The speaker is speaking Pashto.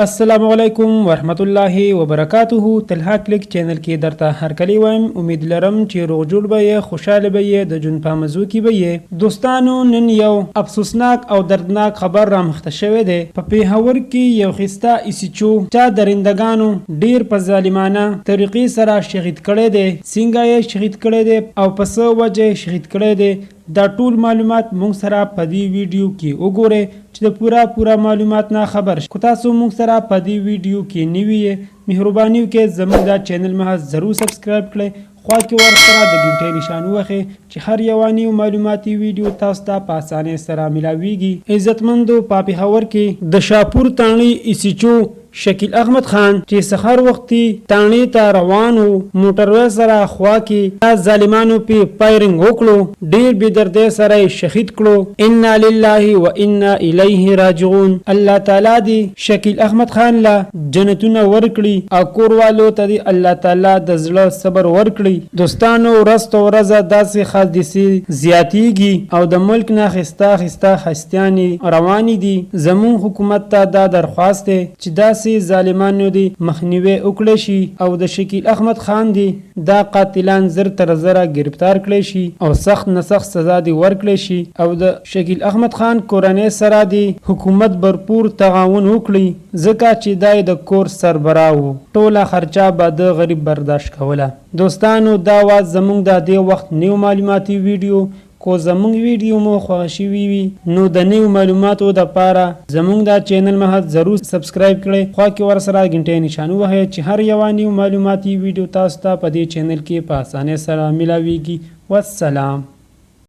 السلام علیکم ورحمت الله وبرکاته. تلها کلیک چینل کې درته هرکلی وایم. امید لرم چې روغ جوړ به یې، خوشاله به یې، د ژوند په مزو کې به یې. دوستانو، نن یو افسوسناک او دردناک خبر رامخته شوی دی. په پیښور کې یو خسته ایسیچو چا درندگانو ډیر په ظالمانه طریقې سره شهید کړی دی. څنګه یې شهید کړی دی او په څه وجه شهید کړی دی، دا ټول معلومات مونږ سره په دې ویډیو کې وګورئ چې د پورا معلومات نه خبر شئ. که تاسو مونږ سره په دې ویډیو کې نوي یې، مهرباني وکړئ زموږ دا چینل محض ضرور سبسکرایب کړئ. خوا کې ورسره د ګنټې نشان ووهئ چې هر یوه نوي معلوماتي ویډیو تاسو ته په اسانۍ سره میلاویږي. عزتمندو، په پیښور کې د شاپور تاڼۍ ایسیچو شکیل احمد خان چې سحر وختي تاڼۍ ته روان و، موټروی سره خوا کې ظالمانو په فایرنګ وکړو، ډیر بې دردۍ سره یې شهید کړو. انا لله و انا الیه راجعون. الله تعالی دې شکیل احمد خان له جنتونه ورکړي او کوروالو ته دې الله تعالی د زړه صبر ورکړي. دوستانو، ورځ په ورځ داسې حادثې زیاتیږي او د ملک نه خسته هستیانې روانې دي. زموږ حکومت ته دا درخواست دی چې داسې ظالمانو دی مخنیوي وکړي شي او د شکیل احمد خان دی دا قاتلان زر تر زره گرفتار کړي شي او سخت نه سخت سزا دی ورکړي شي او د شکیل احمد خان کورنۍ سره دی حکومت بھرپور تعاون وکړي، ځکه چې دای د کور سربراه وو. ټوله خرچه به د غریب برداشت کوله. دوستانو، دا واز زموږ د دې وخت نیو معلوماتي ویډیو. کو زموږ ویډیو مو خوښ شوي وي نو د نویو معلوماتو دپاره زموږ دا چینل محض ضرور سبسکرایب کړئ. خوا کې ورسره ګنټۍ نشان ووهئ چې هر یوه نویو معلوماتي ویډیو تاسو ته په دې چینل کې په اسانۍ سره میلاویږي. والسلام.